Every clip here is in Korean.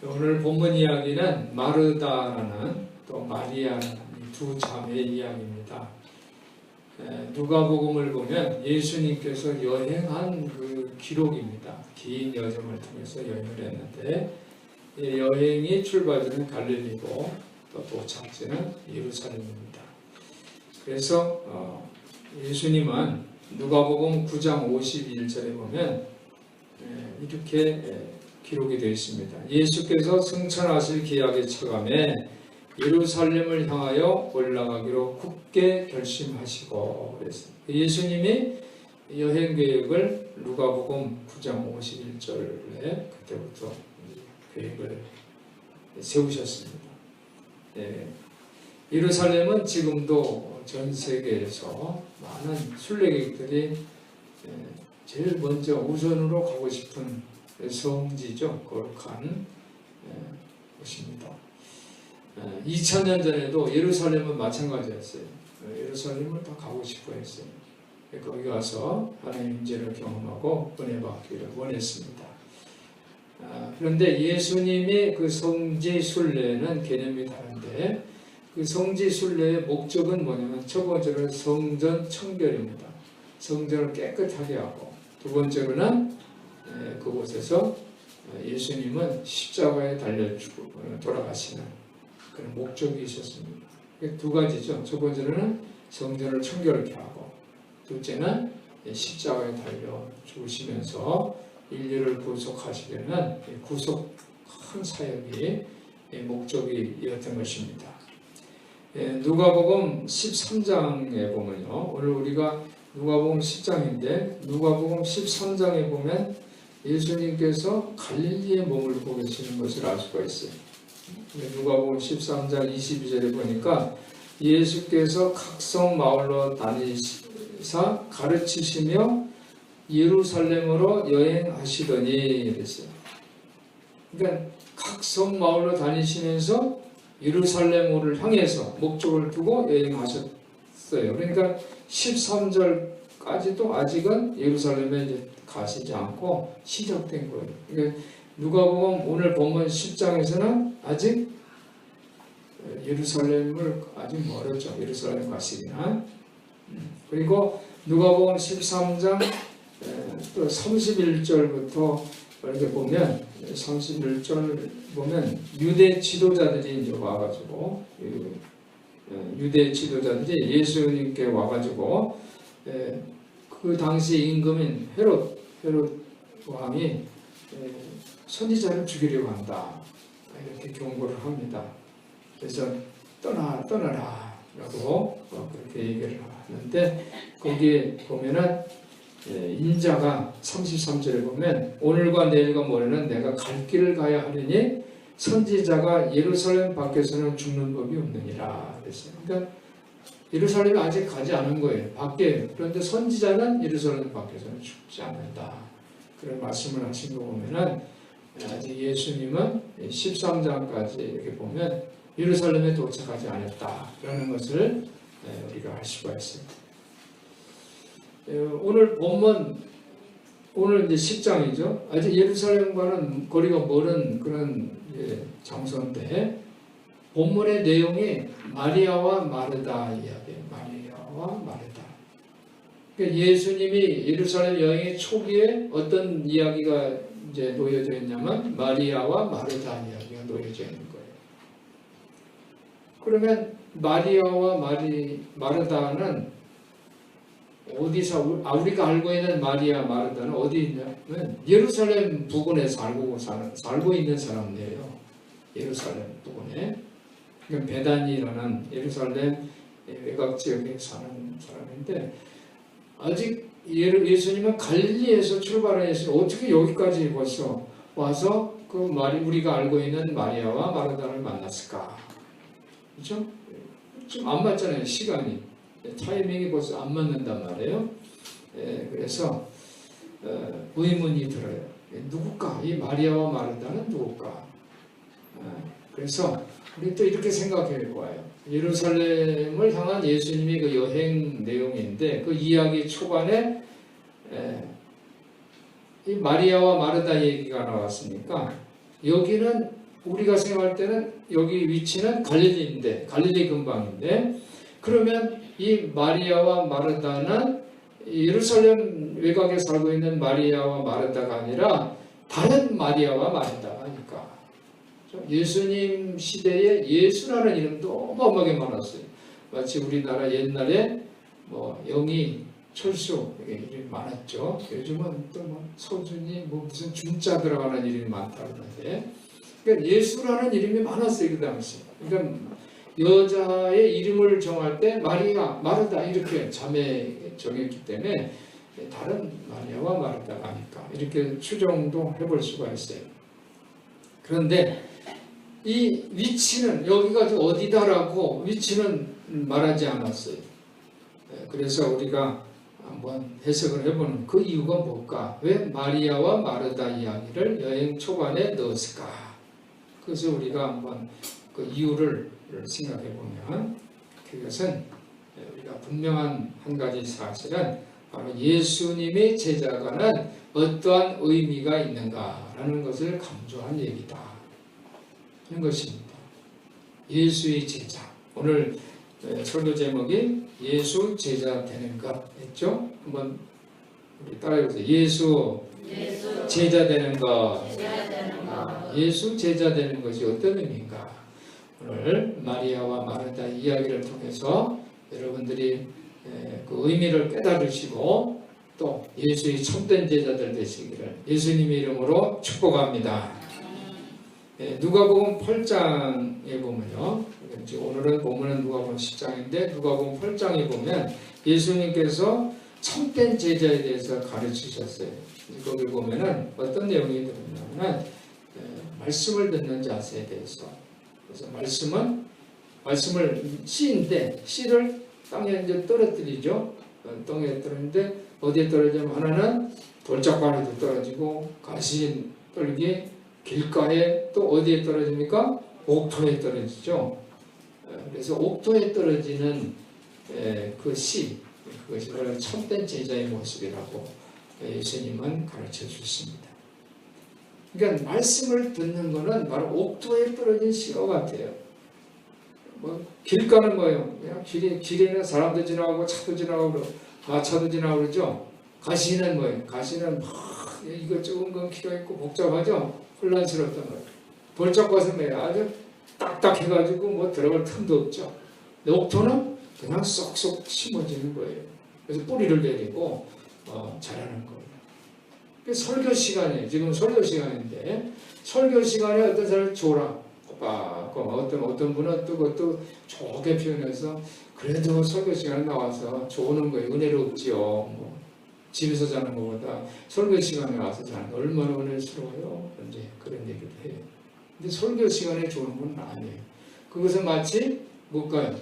오늘 본문 이야기는 마르다라는 또 마리아라는 두 자매의 이야기입니다. 누가복음을 보면 예수님께서 여행한 그 기록입니다. 긴 여정을 통해서 여행을 했는데 여행이 출발지는 갈릴리고 또 도착지는 예루살렘입니다. 그래서 예수님은 누가복음 9장 52절에 보면 이렇게 기록이 되어 있습니다. 예수께서 승천하실 기약에 처감해 예루살렘을 향하여 올라가기로 굳게 결심하시고 그랬어요. 예수님이 여행 계획을 누가복음 9장 51절에 그때부터 계획을 세우셨습니다. 예루살렘은 지금도 전 세계에서 많은 순례객들이 제일 먼저 우선으로 가고 싶은 성지죠. 거룩한 곳입니다. 2000년 전에도 예루살렘은 마찬가지였어요. 예루살렘을 다 가고 싶어 했어요. 거기 가서 하나님의 임재를 경험하고 은혜 받기를 원했습니다. 그런데 예수님이 그 성지 순례는 개념이 다른데 그 성지 순례의 목적은 뭐냐면 첫 번째로는 성전 청결입니다. 성전을 깨끗하게 하고 두 번째로는 그곳에서 예수님은 십자가에 달려 돌아가시는 그런 목적이 있었습니다. 두 가지죠. 첫 번째는 성전을 청결케 하고 둘째는 십자가에 달려 죽으시면서 인류를 구속하시려는 구속 큰 사역이 목적이었던 것입니다. 누가복음 13장에 보면요. 오늘 우리가 누가복음 10장인데 누가복음 13장에 보면 예수님께서 갈릴리에 머물고 계시는 것을 알 수가 있어요. 누가복음 13장 22절에 보니까 예수께서 각성 마을로 다니사 가르치시며 예루살렘으로 여행하시더니 그랬어요. 그러니까 각성 마을로 다니시면서 예루살렘을 향해서 목적을 두고 여행하셨어요. 그러니까 13절까지도 아직은 예루살렘에 이제 가시지 않고 시작된 거예요. 그러니까 누가복음 오늘 본문 10장에서는 아직 예루살렘을 아직 멀었죠. 예루살렘 가시기는. 그리고 누가복음 13장 또 31절부터 이렇게 보면 31절 보면 유대 지도자들이 이제 와가지고 유대 지도자들이 예수님께 와가지고 그 당시 임금인 헤롯 왕이 선지자를 죽이려고 한다 이렇게 경고를 합니다. 그래서 떠나라 라고 그렇게 얘기를 하는데 거기에 보면은 인자가 33절에 보면 오늘과 내일과 모레는 내가 갈 길을 가야 하리니 선지자가 예루살렘 밖에서는 죽는 법이 없느니라 그랬어요. 그러니까 예루살렘이 아직 가지 않은 거예요. 밖에. 그런데 선지자는 예루살렘 밖에서는 죽지 않는다. 그런 말씀을 하신 거 보면은 아직 예수님은 13장까지 이렇게 보면 예루살렘에 도착하지 않았다라는 것을 우리가 알 수가 있습니다. 오늘 본문 오늘 이제 10장이죠. 아직 예루살렘과는 거리가 멀은 그런 장소인데 본문의 내용이 마리아와 마르다 이야기예요. 마리아와 마르다. 그러니까 예수님이 예루살렘 여행의 초기에 어떤 이야기가 이제 놓여져 있냐면 마리아와 마르다 이야기가 놓여져 있는 거예요. 그러면 마리아와 마르다는 어디서 우리가 알고 있는 마리아 마르다는 어디 있냐면 예루살렘 부근에 살고 있는 사람들이에요. 예루살렘 부근에. 그러니까 베다니라는 예루살렘 외곽 지역에 사는 사람인데 아직 예수님은 갈릴리에서 출발해서 어떻게 여기까지 벌써 와서 그 우리가 알고 있는 마리아와 마르다를 만났을까? 그렇죠? 좀 안 맞잖아요. 시간이. 타이밍이 벌써 안 맞는단 말이에요. 그래서 의문이 들어요. 누굴까? 이 마리아와 마르다는 누굴까? 그래서 우리 또 이렇게 생각해 보아요. 예루살렘을 향한 예수님의 그 여행 내용인데 그 이야기 초반에 이 마리아와 마르다 얘기가 나왔으니까 여기는 우리가 생각할 때는 여기 위치는 갈릴리인데, 갈릴리 근방인데, 그러면 이 마리아와 마르다는 예루살렘 외곽에 살고 있는 마리아와 마르다가 아니라 다른 마리아와 마르다니까. 예수님 시대에 예수라는 이름도 어마어마하게 많았어요. 마치 우리나라 옛날에 뭐 영희, 철수 이름이 많았죠. 요즘은 또 뭐 서준이 뭐 무슨 준자 들어가는 이름이 많다 그러는데, 그러니까 예수라는 이름이 많았어요 그 당시. 그러니까 여자의 이름을 정할 때 마리아, 마르다 이렇게 자매 정했기 때문에 다른 마리아와 마르다가 아닐까 이렇게 추정도 해볼 수가 있어요. 그런데 이 위치는 여기가 어디다라고 위치는 말하지 않았어요. 그래서 우리가 한번 해석을 해보는 그 이유가 뭘까? 왜 마리아와 마르다 이야기를 여행 초반에 넣었을까? 그래서 우리가 한번 그 이유를 생각해 보면 그것은 우리가 분명한 한 가지 사실은 바로 예수님의 제자가는 어떠한 의미가 있는가라는 것을 강조한 얘기다 하는 것입니다. 예수의 제자. 오늘 설교 제목이 예수 제자 되는 것 했죠? 한번 우리 따라해보세요. 예수 제자 되는 것. 예수 제자 되는 것이 어떤 의미인가? 오늘 마리아와 마르다 이야기를 통해서 여러분들이 그 의미를 깨달으시고 또 예수의 참된 제자들 되시기를 예수님의 이름으로 축복합니다. 누가복음 8장에 보면요. 오늘은 본문은 누가복음 10장인데 누가복음 8장에 보면 예수님께서 참된 제자에 대해서 가르치셨어요. 거기 보면은 어떤 내용이 들었냐면 말씀을 듣는 자세에 대해서. 그래서 말씀을 씨인데 씨를 땅에 이제 떨어뜨리죠. 땅에 떨어지는데 어디에 떨어지면 하나는 돌짝바위도 떨어지고 가시 떨기 길가에 또 어디에 떨어집니까? 옥토에 떨어지죠. 그래서 옥토에 떨어지는 그 씨, 그것이 바로 참된 제자의 모습이라고 예수님은 가르쳐 주십니다. 그러니까 말씀을 듣는 것은 바로 옥토에 떨어진 씨와 같아요. 뭐 길가는 뭐예요? 그냥 길에는 사람도 지나가고 차도 지나가고 마차도 지나가고 그러죠. 가시는 뭐예요? 가시는 막 이것저것 건기가 있고 복잡하죠. 혼란스럽단 말이에요. 돌짝밭은 뭐예요? 아주 딱딱해가지고 뭐 들어갈 틈도 없죠. 옥토는 그냥 쏙쏙 심어지는 거예요. 그래서 뿌리를 내리고 자라는 거예요. 설교 시간이에요. 지금 설교 시간인데 설교 시간에 어떤 사람이 조라 어떤 분은 또 좋게 표현해서 그래도 설교 시간에 나와서 좋은 거예요. 은혜롭지요. 뭐 집에서 자는 것보다 설교 시간에 와서 자는 거 얼마나 은혜스러워요. 이제 그런 얘기도 해요. 근데 설교 시간에 좋은 건 아니에요. 그것은 마치 뭘까요?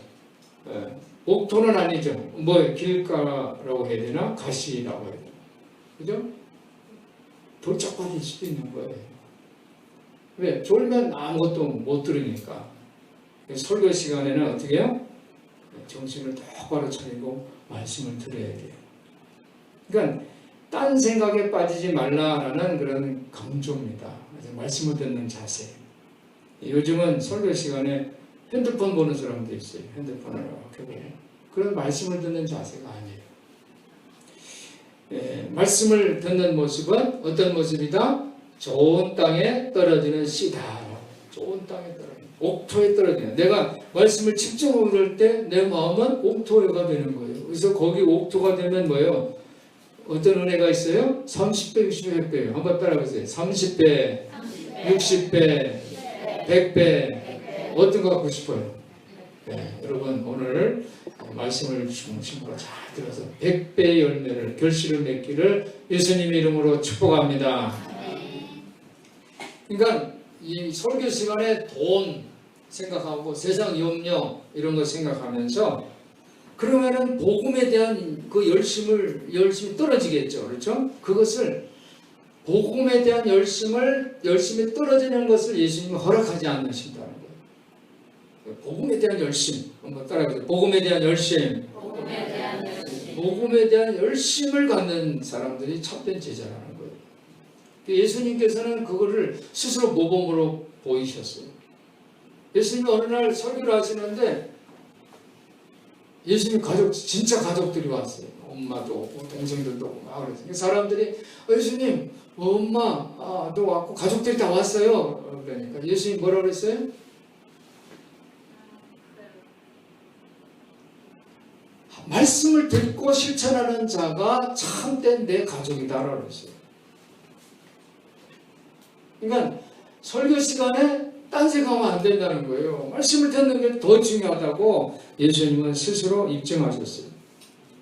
옥토는 아니죠. 뭐 길가라고 해야 되나? 가시라고 해야 되나? 그죠? 돌짝밭일 수도 있는 거예요. 왜? 졸면 아무것도 못 들으니까. 설교 시간에는 어떻게 해요? 정신을 똑바로 차리고 말씀을 들어야 돼요. 그러니까 딴 생각에 빠지지 말라라는 그런 강조입니다. 말씀을 듣는 자세. 요즘은 설교 시간에 핸드폰 보는 사람도 있어요. 핸드폰을 이렇게 보면. 그런 말씀을 듣는 자세가 아니에요. 말씀을 듣는 모습은 어떤 모습이다? 좋은 땅에 떨어지는 씨다. 좋은 땅에 떨어지는, 옥토에 떨어지는. 내가 말씀을 집중을 할 때 내 마음은 옥토가 되는 거예요. 그래서 거기 옥토가 되면 뭐예요? 어떤 은혜가 있어요? 30배, 60배, 100배예요. 한번 따라해보세요. 30배, 60배, 100배. 어떤 거 갖고 싶어요? 네, 여러분 오늘 말씀을 중심으로 잘 들어서 100배의 열매를 결실을 맺기를 예수님의 이름으로 축복합니다. 그러니까 이 설교 시간에 돈 생각하고 세상 염려 이런 거 생각하면서 그러면은 복음에 대한 그 열심이 떨어지겠죠. 그렇죠? 그것을 복음에 대한 열심이 떨어지는 것을 예수님이 허락하지 않으신다는 거예요. 복음에 대한 열심 한번 따라해보세요. 복음에 대한 열심. 복음에 대한 열심을 갖는 사람들이 참된 제자라는 거예요. 예수님께서는 그거를 스스로 모범으로 보이셨어요. 예수님이 어느 날 설교를 하시는데 예수님 가족, 진짜 가족들이 왔어요. 엄마도 오고 동생들도 오고 막 그랬어요. 사람들이 예수님 엄마도 왔고 가족들이 다 왔어요. 그러니까 예수님 뭐라고 그랬어요? 말씀을 듣고 실천하는 자가 참된 내 가족이다라고 그랬어요. 그러니까 설교 시간에 딴 생각하면 안 된다는 거예요. 말씀을 듣는 게 더 중요하다고 예수님은 스스로 입증하셨어요.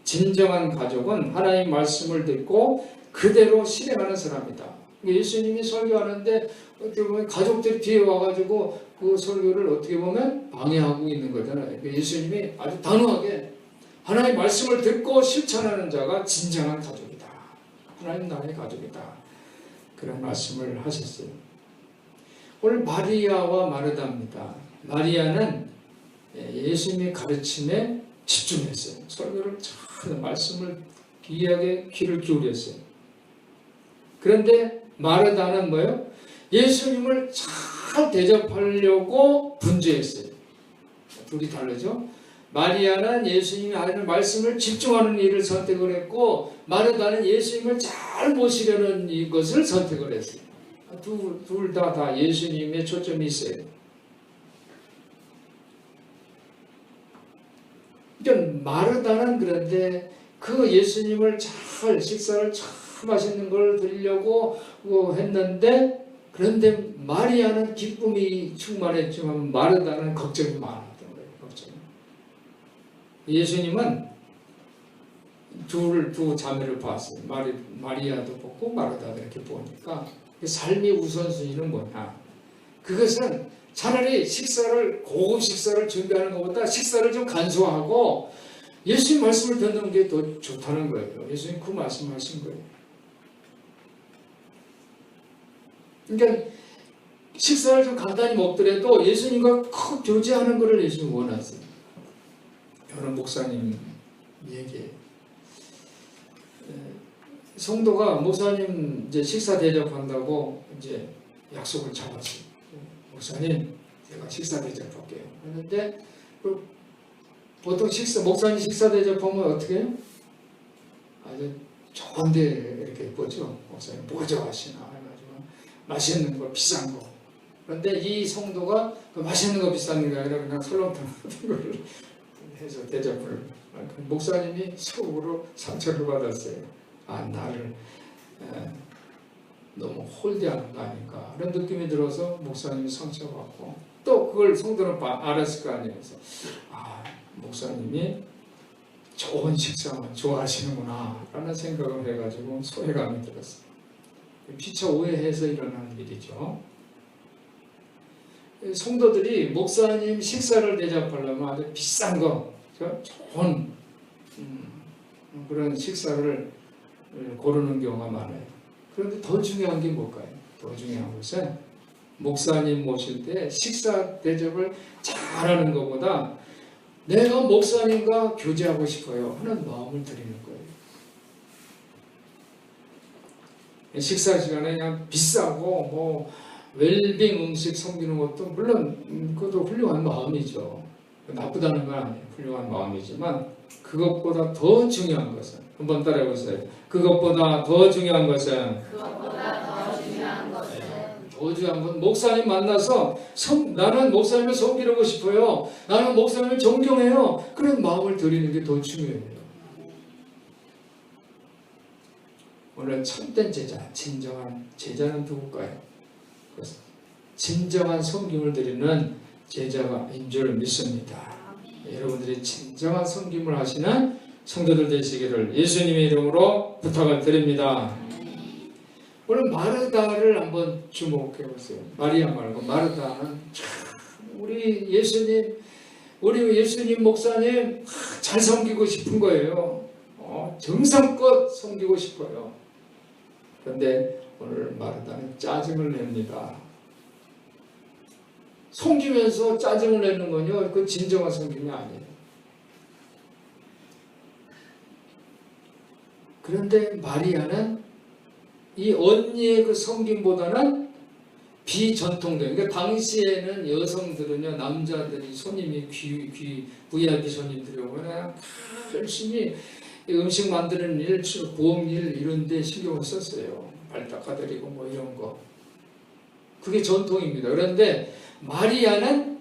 진정한 가족은 하나님의 말씀을 듣고 그대로 실행하는 사람이다. 예수님이 설교하는데 어떻게 보면 가족들이 뒤에 와가지고 그 설교를 어떻게 보면 방해하고 있는 거잖아요. 예수님이 아주 단호하게 하나님의 말씀을 듣고 실천하는 자가 진정한 가족이다. 하나님 나라의 가족이다. 그런 말씀을 하셨어요. 오늘 마리아와 마르다입니다. 마리아는 예수님의 가르침에 집중했어요. 설교를 잘 말씀을 귀하게 귀를 기울였어요. 그런데 마르다는 뭐예요? 예수님을 잘 대접하려고 분주했어요. 둘이 다르죠? 마리아는 예수님이 하는 말씀을 집중하는 일을 선택을 했고 마르다는 예수님을 잘 모시려는 이것을 선택을 했어요. 둘 다 예수님의 초점이 있어요. 그러니까 마르다는 그런데 그 예수님을 잘 식사를 참 맛있는 걸 드리려고 했는데 그런데 마리아는 기쁨이 충만했지만 마르다는 걱정이 많았던 거예요. 걱정. 예수님은 두 자매를 봤어요. 마리아도 보고 마르다도 이렇게 보니까 삶의 우선순위는 뭐냐? 그것은 차라리 고급 식사를 준비하는 것보다 식사를 좀 간소화하고 예수님 말씀을 듣는 게 더 좋다는 거예요. 예수님 그 말씀하신 거예요. 그러니까 식사를 좀 간단히 먹더라도 예수님과 큰 교제하는 것을 예수님이 원하세요. 여러 목사님 얘기. 성도가 목사님 이제 식사 대접한다고 이제 약속을 잡았어요. 목사님, 제가 식사 대접할게요. 그런데 보통 목사님 식사 대접하면 어떻게 해요? 아주 좋은데 이렇게 보죠. 목사님 뭐가 좋아하시나 해가지고 맛있는 거, 비싼 거. 그런데 이 성도가 그 맛있는 거, 비싼 게 아니라 그냥 설렁탕 같은 거를 해서 대접을. 목사님이 속으로 상처를 받았어요. 나를 너무 홀대하는 거 아닌가 그런 느낌이 들어서 목사님이 상처받고 또 그걸 성도는 알았을 거 아니에요. 그래서 목사님이 좋은 식사만 좋아하시는구나 라는 생각을 해가지고 소외감이 들었어요. 피차 오해해서 일어나는 일이죠. 성도들이 목사님 식사를 대접하려면 아주 비싼 거 좋은 그런 식사를 고르는 경우가 많아요. 그런데 더 중요한 게 뭘까요? 더 중요한 것은 목사님 모실 때 식사 대접을 잘하는 것보다 내가 목사님과 교제하고 싶어요 하는 마음을 드리는 거예요. 식사 시간에 그냥 비싸고 웰빙 음식 섬기는 것도 물론 그것도 훌륭한 마음이죠. 나쁘다는 건 아니에요. 훌륭한 마음이지만 그것보다 더 중요한 것은 한번 따라해보세요. 그것보다 더 중요한 것은 더 중요한 건 목사님 만나서 나는 목사님을 섬기려고 싶어요. 나는 목사님을 존경해요. 그런 마음을 드리는 게 더 중요해요. 오늘 참된 제자, 진정한 제자는 누굴까요? 진정한 섬김을 드리는 제자인 줄 믿습니다. 여러분들이 진정한 섬김을 하시는 성도들 되시기를 예수님의 이름으로 부탁을 드립니다. 오늘 마르다를 한번 주목해 보세요. 마리아 말고 마르다는 우리 예수님 목사님 잘 섬기고 싶은 거예요. 정성껏 섬기고 싶어요. 그런데 오늘 마르다는 짜증을 냅니다. 섬기면서 짜증을 내는 건요, 그 진정한 섬김이 아니에요. 그런데 마리아는 이 언니의 그 섬김보다는 비전통적. 그러니까 당시에는 여성들은요, 남자들이 손님이 VIP 손님들이 오면 열심히 음식 만드는 일, 보험 일 이런 데 신경을 썼어요. 발 닦아드리고 뭐 이런 거. 그게 전통입니다. 그런데 마리아는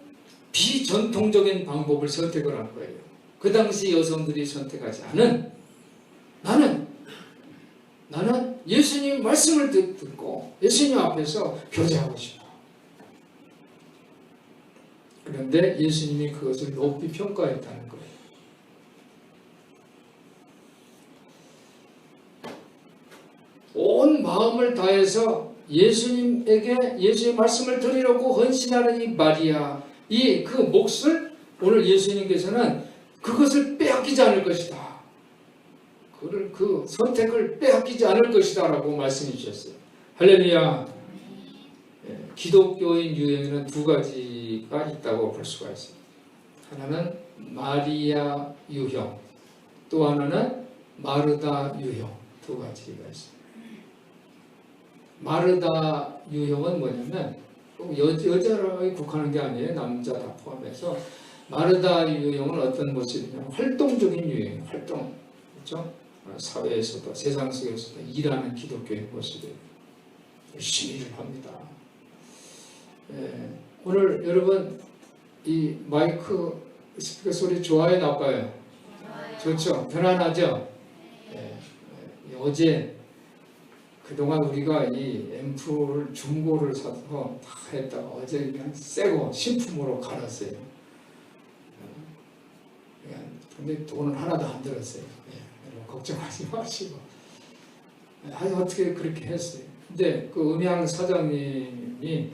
비전통적인 방법을 선택을 한 거예요. 그 당시 여성들이 선택하지 않은 나는 예수님 말씀을 듣고 예수님 앞에서 교제하고 싶어. 그런데 예수님이 그것을 높이 평가했다는 거예요. 온 마음을 다해서 예수님에게 예수의 말씀을 드리려고 헌신하는 이 마리아, 이 그 몫을 오늘 예수님께서는 그것을 빼앗기지 않을 것이다. 그 선택을 빼앗기지 않을 것이다 라고 말씀해 주셨어요. 할렐루야. 기독교인 유형에는 두 가지가 있다고 볼 수가 있어요. 하나는 마리아 유형, 또 하나는 마르다 유형, 두 가지가 있어요. 마르다 유형은 뭐냐면 여자에 국한한 게 아니에요. 남자 다 포함해서. 마르다 유형은 어떤 모습이냐면 활동적인 유형이에요. 활동. 그렇죠? 사회에서도 세상 속에서도 일하는 기독교의 모습이에요. 열심히 일을 합니다. 오늘 여러분 이 마이크 스피커 소리 좋아요, 나빠요? 좋죠? 편안하죠? 어제 그동안 우리가 이 앰프를 중고를 사서 다 했다가 어제 그냥 새거 신품으로 갈았어요. 근데 돈은 하나도 안 들었어요. 여러분 걱정하지 마시고. 아니 어떻게 그렇게 했어요. 근데 그 음향 사장님이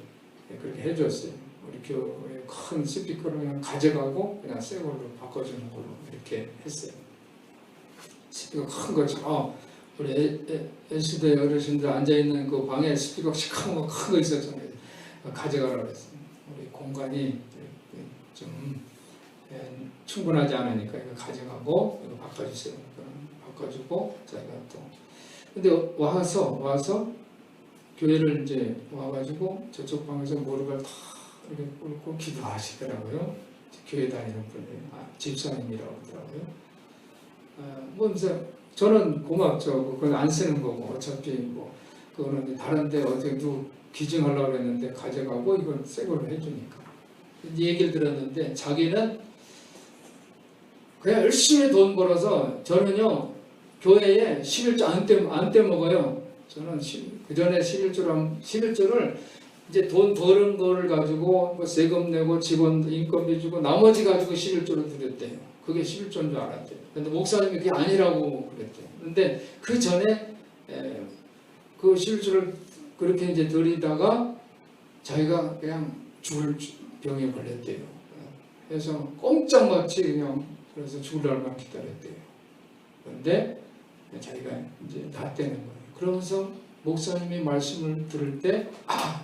그렇게 해줬어요. 우리 교회 큰 스피커를 그냥 가져가고 그냥 새 걸로 바꿔주는 걸로 이렇게 했어요. 스피커 큰 거죠. 우리 S대 어르신들 앉아있는 그 방에 스피커 시커먼 거 큰 거 있었잖아요. 가져가라고 했어요. 우리 공간이 좀 충분하지 않으니까 이거 가져가고 이거 바꿔주세요. 바꿔주고 저희가 또 근데 와서 교회를 이제 와가지고 저쪽 방에서 무릎을 다 이렇게 꿇고 기도하시더라고요. 교회 다니는 분이에요. 집사님이라고 하더라고요. 뭐 저는 고맙죠. 그건 안 쓰는 거고 어차피 뭐 그거는 다른데 어디 누구 기증하려고 했는데 가져가고 이건 새 걸로 해주니까 얘기를 들었는데 자기는 그냥 열심히 돈 벌어서 저는요 교회에 11조 안 떼먹어요. 저는 그 전에 11조를 이제 돈 버는 거를 가지고 뭐 세금 내고 직원 인건비 주고 나머지 가지고 11조를 드렸대요. 그게 11조인 줄 알았대요. 근데 목사님이 그게 아니라고 그랬대요. 근데 그 전에 그 11조를 그렇게 이제 드리다가 자기가 그냥 죽을 병에 걸렸대요. 그래서 꼼짝마치 그냥 그래서 죽을 날만 기다렸대요. 그런데 자기가 이제 다 떼는 거예요. 그러면서 목사님이 말씀을 들을 때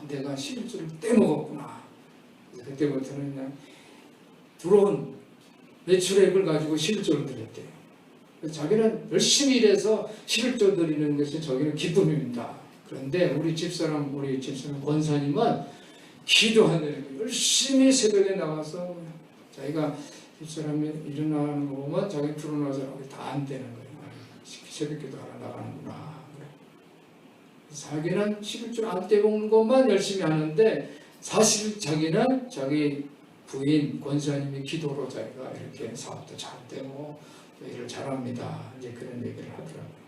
내가 11조를 떼먹었구나. 그때부터는 그냥 들어온 매출액을 가지고 11조를 드렸대요. 자기는 열심히 일해서 11조 드리는 것이 저기는 기쁨입니다. 그런데 우리 집사람 권사님은 기도하는 열심히 새벽에 나와서 자기가 집사람이 일어나는 거 보면 자기 들어나서 다 안 되는 거예요. 새벽기도 하러 나가는구나. 자기는 11조 안 떼먹는 것만 열심히 하는데 사실 자기는 자기 부인 권사님이 기도로 자기가 이렇게 사업도 잘 되고 일을 잘합니다. 이제 그런 얘기를 하더라고요.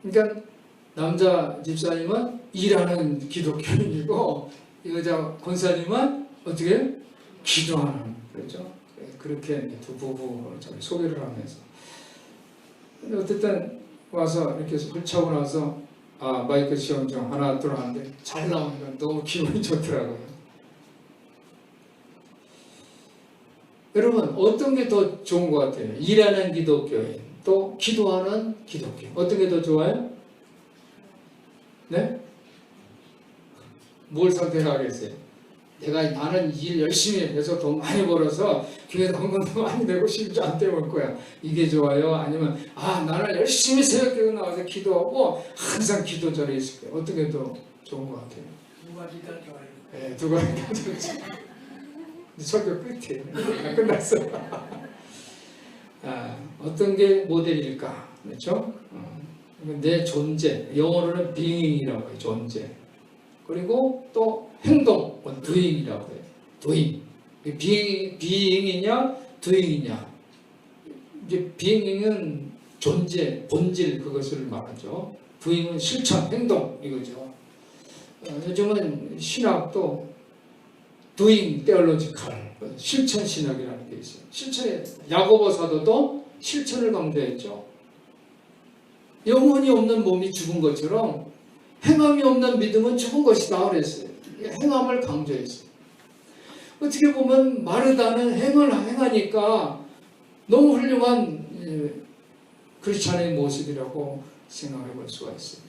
그러니까 남자 집사님은 일하는 기독교인이고 여자 권사님은 어떻게 기도하는 그렇죠? 그렇게 두 부부를 소개를 하면서 근데 어쨌든 와서 이렇게 훑차고 나서 마이크 시험 좀 하나 들어왔는데 잘 나오니까 너무 기분이 좋더라고요. 여러분 어떤 게 더 좋은 것 같아요? 일하는 기독교인 또 기도하는 기독교 어떤 게 더 좋아요? 네? 뭘 선택하겠어요? 나는 일 열심히 해서 돈 많이 벌어서 교회에다 헌금도 많이 내고 11조 안 떼먹을 거야. 이게 좋아요? 아니면 나는 열심히 새벽기도 나와서 기도하고 항상 기도 자리에 있을 거야. 어떤 게 더 좋은 것 같아요. 두 가지 다 좋아요. 네, 두 가지 다 좋죠. 설교 끝이에요. 끝났어. 어떤 게 모델일까? 그렇죠? 내 존재, 영어로는 being이라고 해요. 존재. 그리고 또 행동, doing이라고 해요. doing. being이냐, doing이냐. 이제 being은 존재, 본질 그것을 말하죠. doing은 실천, 행동 이거죠. 요즘은 신학도 doing theological, 실천 신학이라는 게 있어요. 실천에 야고보 사도도 실천을 강조했죠. 영혼이 없는 몸이 죽은 것처럼 행함이 없는 믿음은 죽은 것이다 그랬어요. 행함을 강조했어요. 어떻게 보면 마르다는 행을 행하니까 너무 훌륭한 크리스찬의 모습이라고 생각해 볼 수가 있어요.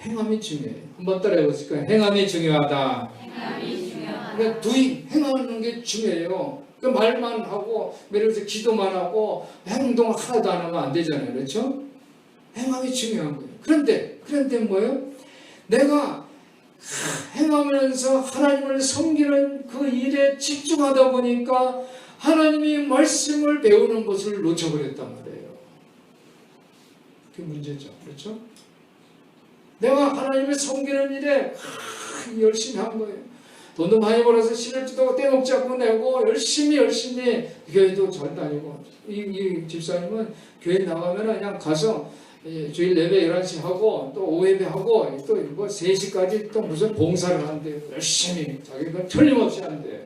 행함이 중요해요. 한번 따라해 보실까요? 행함이 중요하다. 행함이 중요하다. 그러니까 doing, 행하는 게 중요해요. 그 말만 하고 예를 들어서 기도만 하고 행동 하나도 안 하면 안 되잖아요. 그렇죠? 행함이 중요한 거예요. 그런데 뭐예요? 내가 행하면서 하나님을 섬기는 그 일에 집중하다 보니까 하나님이 말씀을 배우는 것을 놓쳐버렸단 말이에요. 그게 문제죠. 그렇죠? 내가 하나님을 섬기는 일에 열심히 한 거예요. 돈도 많이 벌어서 신을지도 떼먹지 않고 내고 열심히 교회도 잘 다니고 이 집사님은 교회 나가면 그냥 가서 주일 예배 11시 하고 또 오예배 하고 또 뭐 3시까지 또 무슨 봉사를 한대요. 열심히 자기가 틀림없이 한대요.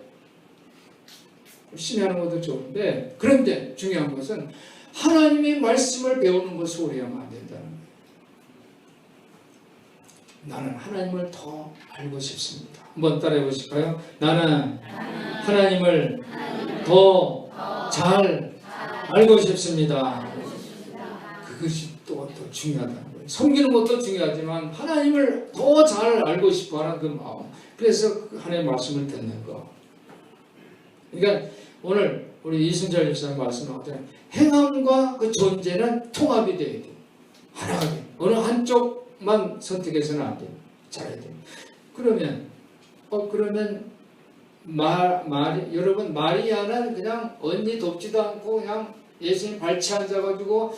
열심히 하는 것도 좋은데 그런데 중요한 것은 하나님의 말씀을 배우는 것을 오해하면 안 된다는 거예요. 나는 하나님을 더 알고 싶습니다. 한번 따라해 보실까요? 나는 하나님을 더 잘 알고 싶습니다. 그것이 또 중요하다는 거예요. 섬기는 것도 중요하지만 하나님을 더 잘 알고 싶어하는 그 마음. 그래서 하나님의 말씀을 듣는 거. 그러니까 오늘 우리 이순철 집사님 말씀하잖아요. 행함과 그 존재는 통합이 돼야 돼요. 하나하게. 어느 한쪽만 선택해서는 안 돼요. 잘해야 돼요. 그러면 여러분 마리아는 그냥 언니 돕지도 않고 그냥 예수님 발치 앉아가지고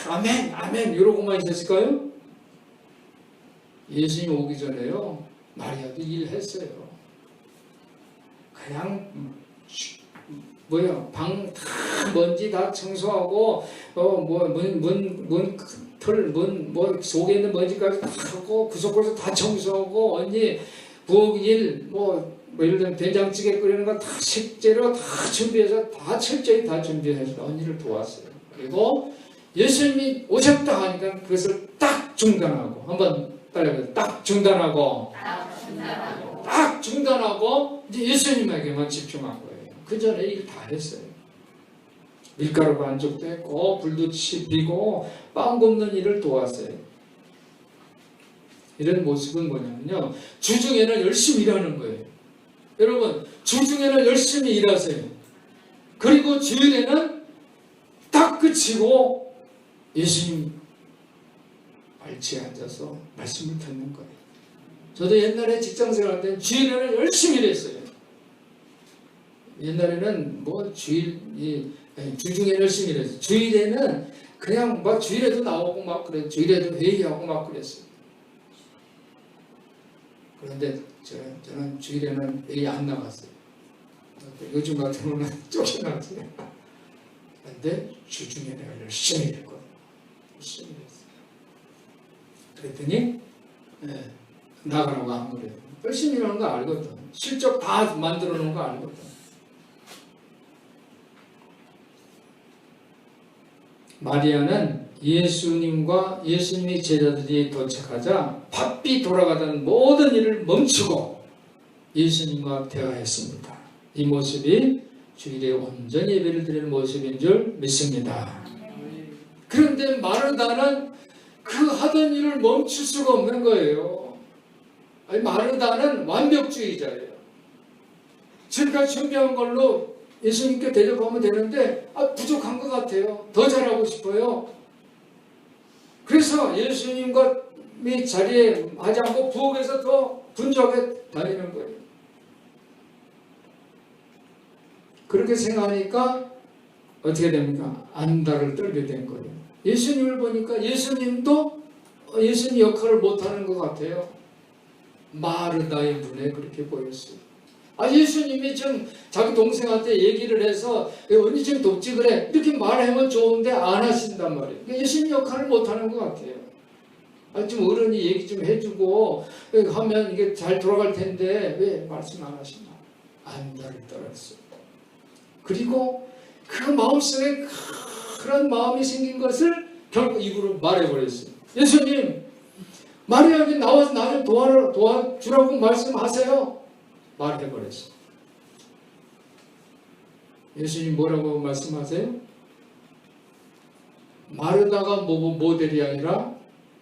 아멘 이러고만 있었을까요? 예수님 오기 전에요 마리아도 일했어요. 그냥 방 다 먼지 다 청소하고 문 속에 있는 먼지까지 다 하고 구석구석 다 청소하고 언니 부엌일 예를 들면 된장찌개 끓이는 거 다 식재료 다 준비해서 다 철저히 다 준비해서 언니를 도왔어요. 그리고 예수님이 오셨다 하니까 그것을 딱 중단하고 한번 따라해보세요. 딱 중단하고 이제 예수님에게만 집중한 거예요. 그 전에 일 다 했어요. 밀가루 반죽도 했고 불도 지피고 빵 굽는 일을 도왔어요. 이런 모습은 뭐냐면요. 주중에는 열심히 일하는 거예요. 여러분 주중에는 열심히 일하세요. 그리고 주일에는 딱 그치고 예수님 발치에 앉아서 말씀을 듣는 거예요. 저도 옛날에 직장생활 때 주일에는 열심히 일했어요. 옛날에는 주중에 열심히 일했어요. 주일에는 그냥 막 주일에도 나오고 막 그래. 주일에도 회의하고 막 그랬어요. 그런데 저는 주일에는 회의 안 나갔어요. 요즘 같은 경우는 쫓겨났어요. 그런데 주중에 내가 열심히 일했거든요. 열심히 일했어요. 그랬더니 나가라고 안 그래요. 열심히 일하는 거 알거든. 실적 다 만들어 놓은 거 알거든. 마리아는 예수님과 예수님의 제자들이 도착하자 바삐 돌아가던 모든 일을 멈추고 예수님과 대화했습니다. 이 모습이 주일에 온전히 예배를 드리는 모습인 줄 믿습니다. 그런데 마르다는 그 하던 일을 멈출 수가 없는 거예요. 마르다는 완벽주의자예요. 지금까지 준비한 걸로 예수님께 대접하면 되는데 부족한 것 같아요. 더 잘하고 싶어요. 그래서 예수님과 자리에 하지 않고 부엌에서 더 분주하게 다니는 거예요. 그렇게 생각하니까 어떻게 됩니까? 안달을 떨게 된 거예요. 예수님을 보니까 예수님도 예수님 역할을 못하는 것 같아요. 마르다의 눈에 그렇게 보였어요. 예수님이 지금 자기 동생한테 얘기를 해서 언니 지금 돕지 그래 이렇게 말하면 좋은데 안 하신단 말이에요. 예수님 역할을 못하는 것 같아요. 좀 어른이 얘기 좀 해주고 하면 이게 잘 돌아갈 텐데 왜 말씀 안 하시나? 안달을 떨었어요. 그리고 그 마음속에 그런 마음이 생긴 것을 결국 입으로 말해버렸어요. 예수님, 마리아에게 나와서 나를 도와주라고 말씀하세요. 말해버렸어요. 예수님 뭐라고 말씀하세요? 마르다가 모델이 아니라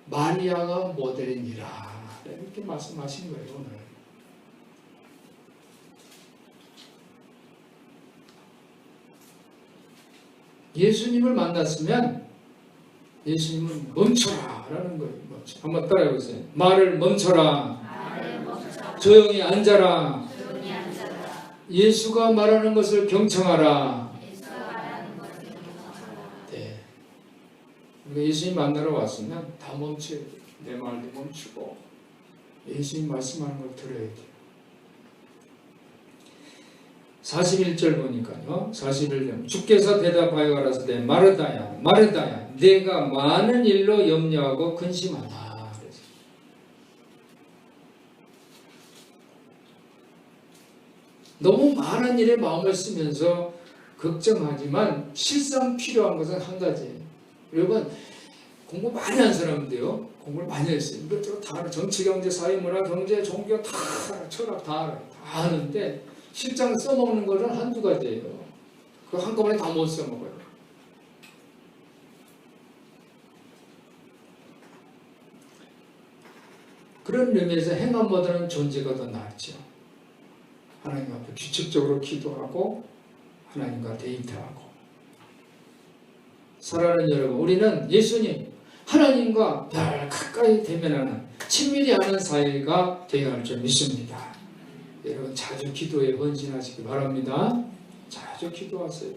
마리아가 모델이니라. 이렇게 말씀하신 거예요, 오늘. 예수님을 만났으면 예수님은 멈춰라 라는 거예요. 멈춰. 한번 따라해보세요. 말을 멈춰라. 조용히 앉아라. 예수가 말하는 것을 경청하라. 네. 예수님 만나러 왔으면 다 멈춰야 돼요. 내 말도 멈추고 예수님 말씀하는 걸 들어야 돼요. 41절 보니까요. 41절 주께서 대답하여 가라사대 마르다야 마르다야 내가 많은 일로 염려하고 근심하다. 너무 많은 일에 마음을 쓰면서 걱정하지만 실상 필요한 것은 한 가지예요. 여러분 공부 많이 한 사람인데요. 공부를 많이 했어요. 이것저것 다 알아요. 정치, 경제, 사회, 문화, 경제, 종교 다 알아요. 철학 다 알아요. 다 아는데 실장 써먹는 거는 한두 가지예요. 그거 한꺼번에 다 못 써먹어요. 그런 의미에서 행함보다는 존재가 더 낫죠. 하나님 앞에 규칙적으로 기도하고 하나님과 데이트하고. 사랑하는 여러분, 우리는 예수님, 하나님과 별 가까이 대면하는 친밀히 하는 사이가 되어야 할 줄 믿습니다. 여러분 자주 기도에 헌신하시기 바랍니다. 자주 기도하세요.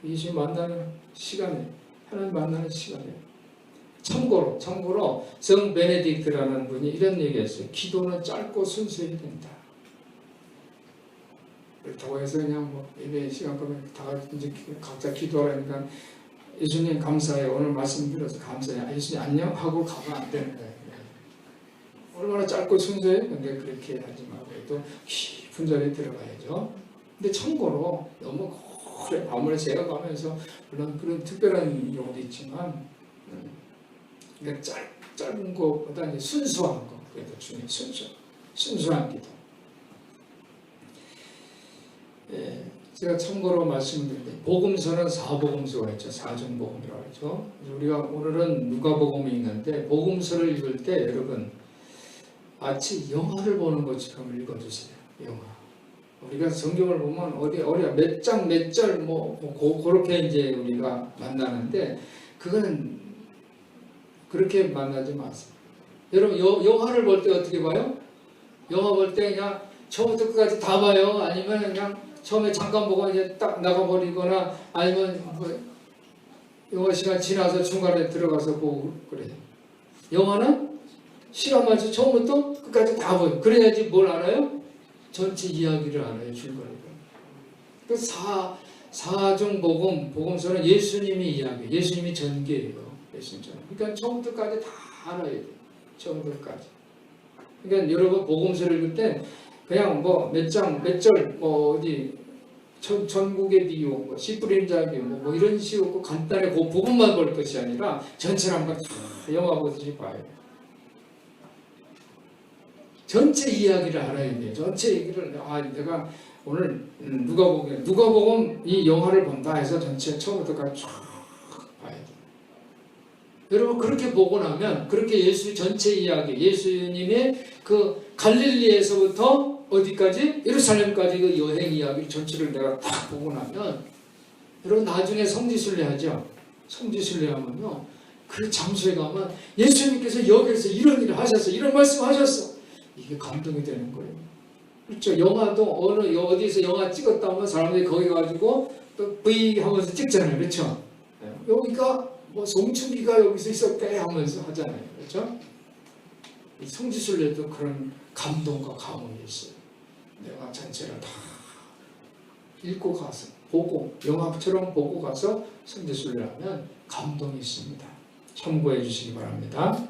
예수님 만나는 시간에, 하나님 만나는 시간에. 참고로 성 베네딕트라는 분이 이런 얘기했어요. 기도는 짧고 순수해야 된다. 그렇다고 해서 그냥 예배 시간 거면 다 이제 각자 기도하라니까 예수님 감사해요. 오늘 말씀 들어서 감사해요. 예수님 안녕 하고 가면 안 되는 거예요. 얼마나 짧고 순수해요? 근데 그렇게 하지 말고 또 깊은 자리에 들어가야죠. 근데 참고로 너무 오래 밤을 새어가면서 물론 그런 특별한 경우도 있지만 그러니까 짧은 것보다 이제 순수한 거 그게 더 중요해요. 순수한 기도. 예, 제가 참고로 말씀드릴게요. 복음서는 4복음서가 있죠. 4중복음이라고 하죠. 우리가 오늘은 누가복음이 있는데 복음서를 읽을 때 여러분 마치 영화를 보는 것처럼 읽어주세요. 영화. 우리가 성경을 보면 어디 몇 장 몇 절 그렇게 이제 우리가 만나는데 그거는 그렇게 만나지 마세요. 여러분 영화를 볼 때 어떻게 봐요? 영화 볼 때 그냥 처음부터 끝까지 다 봐요? 아니면 그냥 처음에 잠깐 보고 이제 딱 나가버리거나 아니면 영화 시간 지나서 중간에 들어가서 보고 그래요. 영화는 시간 맞춰 처음부터 끝까지 다 보여요. 그래야지 뭘 알아요? 전체 이야기를 알아요. 줄거리를. 그 사중 복음서는 예수님이 이야기, 예수님이 전개예요. 예수님 전. 그러니까 처음부터까지 다 알아야 돼요. 처음부터까지. 그러니까 여러분 복음서를 읽을 때 그냥 몇 장, 몇 절, 어디 전국의 비유, 씨 뿌린 자의 비유, 이런 식으로 간단히 그 부분만 볼 것이 아니라 전체를 한번 다 영화 보듯이 봐야 돼요. 전체 이야기를 알아야 돼요. 전체 얘기를 내가 오늘 누가복음 이 영화를 본다 해서 전체 처음부터까지 쫙 봐야 돼요. 여러분 그렇게 보고 나면 그렇게 예수 전체 이야기, 예수님의 그 갈릴리에서부터 어디까지? 예루살렘까지 그 여행 이야기 전체를 내가 딱 보고 나면 여러분 나중에 성지순례 하죠. 성지순례 하면요. 그 장소에 가면 예수님께서 여기서 이런 일을 하셨어, 이런 말씀하셨어. 이게 감동이 되는 거예요. 그렇죠? 영화도 어디서 영화 찍었다 하면 사람들이 거기 가지고 또 V 하면서 찍잖아요. 그렇죠? 여기가 뭐 송충기가 여기서 있었대 하면서 하잖아요. 그렇죠? 성지순례도 그런 감동과 감흥이 있어요. 내가 전체를 다 읽고 가서 보고 영화처럼 보고 가서 성지순례를 하면 감동이 있습니다. 참고해 주시기 바랍니다.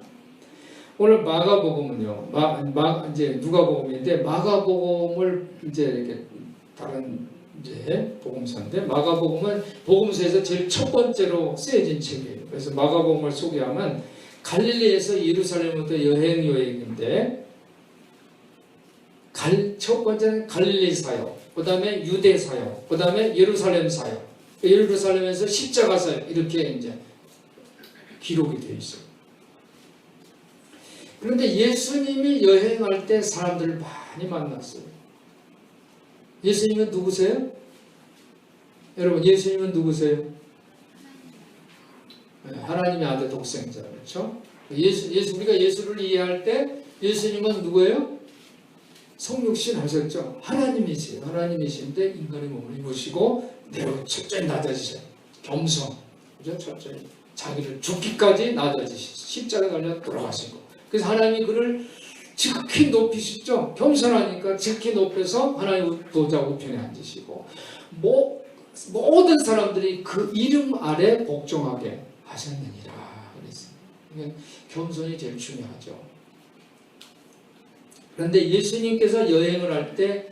오늘 마가복음은요. 이제 누가복음인데 마가복음을 이제 이렇게 다른 이제 복음서인데 마가복음은 복음서에서 제일 첫 번째로 쓰여진 책이에요. 그래서 마가복음을 소개하면 갈릴리에서 예루살렘부터 여행 여행인데 첫 번째는 갈릴리 사역, 그 다음에 유대 사역, 그 다음에 예루살렘 사역, 예루살렘에서 십자가 사역 이렇게 이제 기록이 되어 있어요. 그런데 예수님이 여행할 때 사람들을 많이 만났어요. 예수님은 누구세요? 여러분, 예수님은 누구세요? 하나님의 아들 독생자, 그렇죠? 우리가 예수를 이해할 때 예수님은 누구예요? 성육신 하셨죠? 하나님이세요. 하나님이신데 인간의 몸을 입으시고 내로 철저히 낮아지셔요. 겸손, 그죠? 철저히 자기를 죽기까지 낮아지시고 십자가에 달려 돌아가신 거. 그래서 하나님이 그를 지극히 높이시죠. 겸손하니까 지극히 높여서 하나님 보좌 우편에 앉으시고 모든 사람들이 그 이름 아래 복종하게 하셨느니라 그랬어요. 그러니까 겸손이 제일 중요하죠. 그런데 예수님께서 여행을 할 때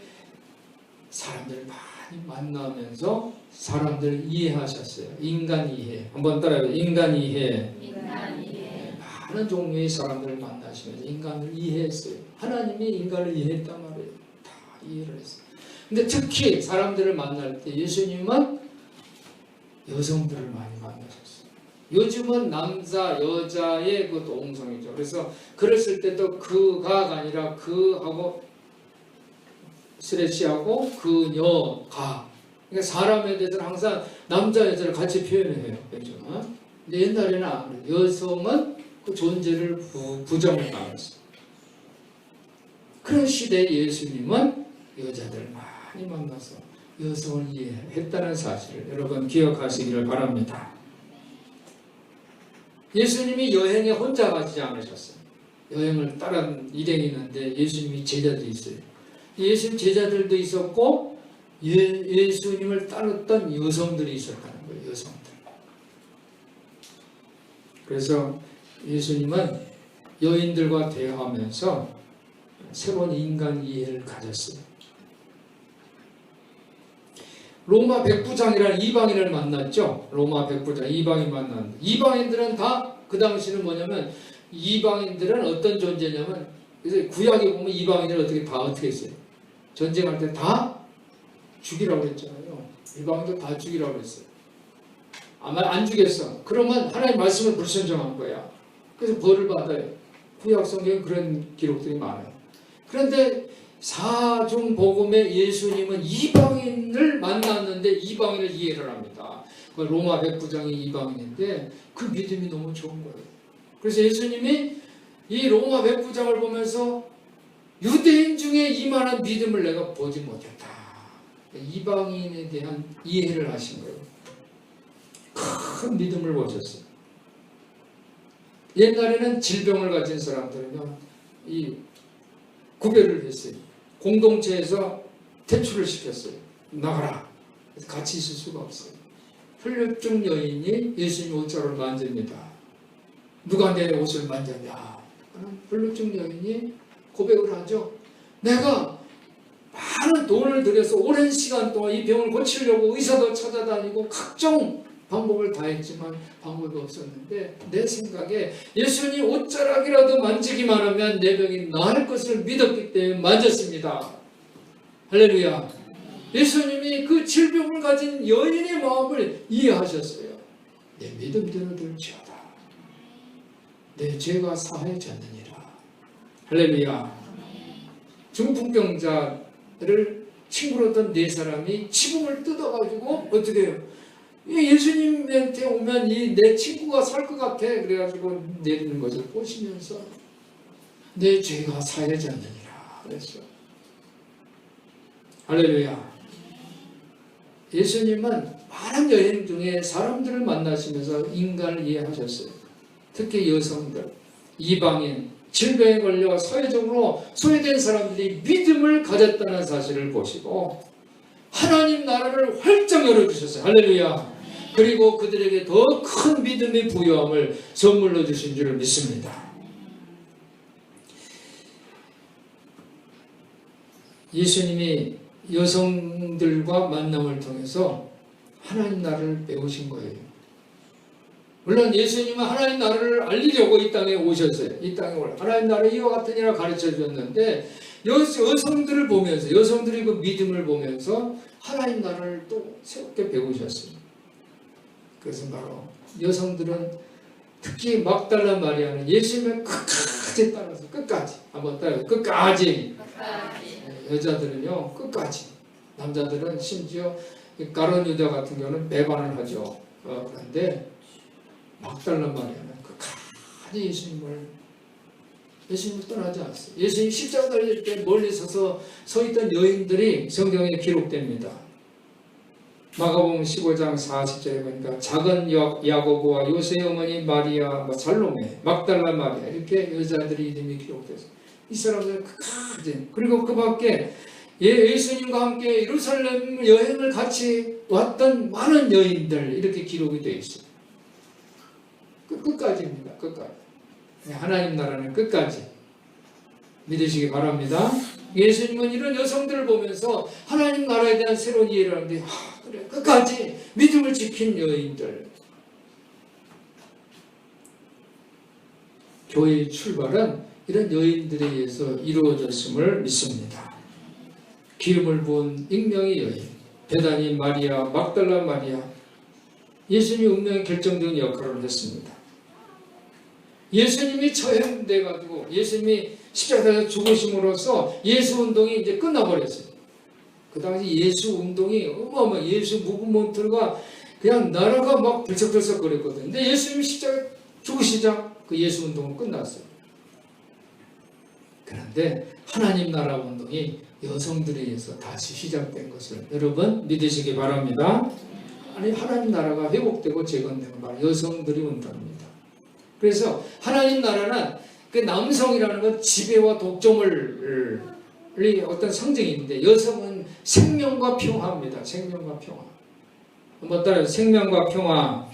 사람들을 많이 만나면서 사람들을 이해하셨어요. 인간 이해. 한번 따라해요. 인간 이해. 많은 종류의 사람들을 만나시면서 인간을 이해했어요. 하나님이 인간을 이해했단 말이에요. 다 이해를 했어요. 근데 특히 사람들을 만날 때 예수님은 여성들을 많이 만나셨어요. 요즘은 남자, 여자의 그 동성이죠. 그래서 그랬을 때도 그가가 아니라 그하고 스레시하고 그녀가. 그러니까 사람에 대해서는 항상 남자, 여자를 같이 표현해요. 요즘은. 근데 옛날에는 안 그래요. 여성은 그 존재를 부정을 당했어요. 그런 시대에 예수님은 여자들을 많이 만나서 여성을 이해했다는 사실을 여러분 기억하시기를 바랍니다. 예수님이 여행에 혼자 가지 않으셨어요. 여행을 따른 일행이 있는데 예수님이 제자들이 있어요. 예수님 제자들도 있었고 예수님을 따랐던 여성들이 있었다는 거예요. 여성들. 그래서 예수님은 여인들과 대화하면서 새로운 인간 이해를 가졌어요. 로마 백부장이라는 이방인을 만났죠. 로마 백부장 이방인 만났는데 이방인들은 다 그 당시는 뭐냐면 이방인들은 어떤 존재냐면 그래서 구약에 보면 이방인을 어떻게 했어요? 전쟁할 때 다 죽이라고 했잖아요. 이방인들 다 죽이라고 했어요. 아마 안 죽였어. 그러면 하나님 말씀을 불순종한 거야. 그래서 벌을 받아요. 구약 성경에 그런 기록들이 많아요. 그런데 사중복음의 예수님은 이방인을 만났는데 이방인을 이해를 합니다. 그 로마 백부장이 이방인인데 그 믿음이 너무 좋은 거예요. 그래서 예수님이 이 로마 백부장을 보면서 유대인 중에 이만한 믿음을 내가 보지 못했다. 이방인에 대한 이해를 하신 거예요. 큰 믿음을 보셨어요. 옛날에는 질병을 가진 사람들은요, 이 구별을 했어요. 공동체에서 퇴출을 시켰어요. 나가라. 같이 있을 수가 없어요. 혈류증 여인이 예수님 옷자락을 만집니다. 누가 내 옷을 만졌냐? 혈류증 여인이 고백을 하죠. 내가 많은 돈을 들여서 오랜 시간 동안 이 병을 고치려고 의사도 찾아다니고 각종 방법을 다 했지만 방법이 없었는데 내 생각에 예수님 옷자락이라도 만지기만 하면 내 병이 나을 것을 믿었기 때문에 만졌습니다. 할렐루야. 예수님이 그 질병을 가진 여인의 마음을 이해하셨어요. 내 믿음대로 될지어다. 내 죄가 사해졌느니라. 할렐루야. 중풍병자를 친구로 했던 네 사람이 지붕을 뜯어가지고 어떻게 해요? 예수님한테 오면 내 친구가 살 것 같아. 그래가지고 내리는 것을 보시면서 내 죄가 사해졌느니라 그랬어. 할렐루야. 예수님은 많은 여행 중에 사람들을 만나시면서 인간을 이해하셨어요. 특히 여성들, 이방인, 질병에 걸려 사회적으로 소외된 사람들이 믿음을 가졌다는 사실을 보시고 하나님 나라를 활짝 열어주셨어요. 할렐루야. 그리고 그들에게 더 큰 믿음의 부요함을 선물로 주신 줄을 믿습니다. 예수님이 여성들과 만남을 통해서 하나님 나라를 배우신 거예요. 물론 예수님은 하나님 나라를 알리려고 이 땅에 오셨어요. 이 땅에 올라 하나님 나라 이와 같으니라 가르쳐 주셨는데 여성들을 보면서 여성들이 그 믿음을 보면서 하나님 나라를 또 새롭게 배우셨어요. 그것은 바로 여성들은 특히 막달라 마리아는 예수님을 끝까지 따라서 끝까지 한번 따라서 끝까지 여자들은요 끝까지 남자들은 심지어 가룟 유다 같은 경우는 배반을 하죠. 그런데 막달라 마리아는 끝까지 예수님을 떠나지 않았어요. 예수님 십자가 달릴 때 멀리 서 있던 여인들이 성경에 기록됩니다. 마가복음 15장 40절에 보니까 작은 야고보와 요새의 어머니 마리아, 살로메, 막달라 마리아 이렇게 여자들이 이름이 기록됐어요. 이 사람들은 끝까지 그리고 그 밖에 예수님과 함께 예루살렘 여행을 같이 왔던 많은 여인들 이렇게 기록이 되어 있어요. 끝까지입니다. 끝까지. 하나님 나라는 끝까지 믿으시기 바랍니다. 예수님은 이런 여성들을 보면서 하나님 나라에 대한 새로운 이해를 하는데 그래 끝까지 믿음을 지킨 여인들. 교회의 출발은 이런 여인들에 의해서 이루어졌음을 믿습니다. 기름을 부은 익명의 여인 베다니 마리아, 막달라 마리아 예수님이 운명의 결정적인 역할을 했습니다. 예수님이 처형돼가지고 예수님이 십자가에서 죽으심으로써 예수 운동이 이제 끝나버렸어요. 그 당시 예수 운동이 어마어마 예수 무브먼트가 그냥 나라가 막 들썩들썩 거렸거든요. 근데 예수님이 십자가에 죽으시자 그 예수 운동은 끝났어요. 그런데 하나님 나라 운동이 여성들에 의해서 다시 시작된 것을 여러분 믿으시기 바랍니다. 아니 하나님 나라가 회복되고 재건되는 바로 여성들이 운동입니다. 그래서 하나님 나라는 그 남성이라는 건 지배와 독점을 어떤 상징인데 여성은 생명과 평화입니다. 생명과 평화. 한번 따라해요. 생명과 평화.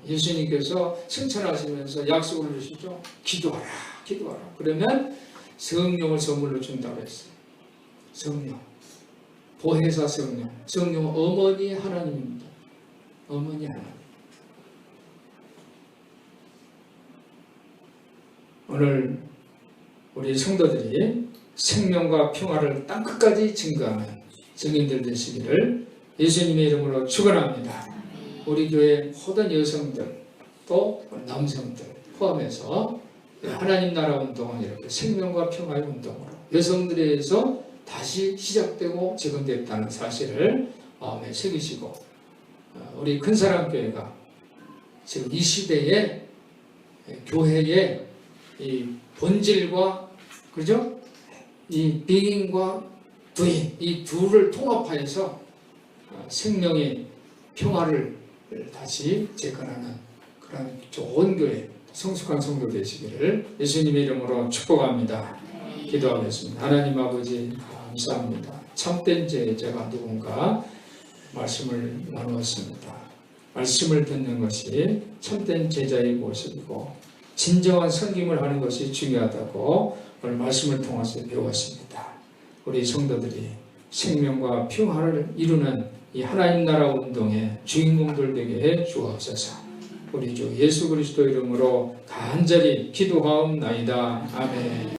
예수님께서 승천하시면서 약속을 주시죠. 기도하라. 기도하라. 그러면 성령을 선물로 준다고 했어요. 성령. 보혜사 성령. 성령은 어머니 하나님입니다. 어머니 하나님. 오늘 우리 성도들이 생명과 평화를 땅끝까지 증거하는 증인들 되시기를 예수님의 이름으로 축원합니다. 우리 교회 모든 여성들 또 남성들 포함해서 하나님 나라 운동은 이렇게 생명과 평화의 운동으로 여성들에 의해서 다시 시작되고 재건됐다는 사실을 마음에 새기시고 우리 큰사랑교회가 지금 이 시대에 교회의 이 본질과 그죠? 이 빙인과 두인 이 둘을 통합하여서 생명의 평화를 다시 재건하는 그런 좋은 교회 성숙한 성도 되시기를 예수님의 이름으로 축복합니다. 기도하겠습니다. 하나님 아버지 감사합니다. 참된 제자가 누군가 말씀을 나누었습니다. 말씀을 듣는 것이 참된 제자의 모습이고 진정한 섬김을 하는 것이 중요하다고 오늘 말씀을 통해서 배웠습니다. 우리 성도들이 생명과 평화를 이루는 이 하나님 나라 운동의 주인공들 되게 해 주옵소서. 우리 주 예수 그리스도 이름으로 간절히 기도하옵나이다. 아멘.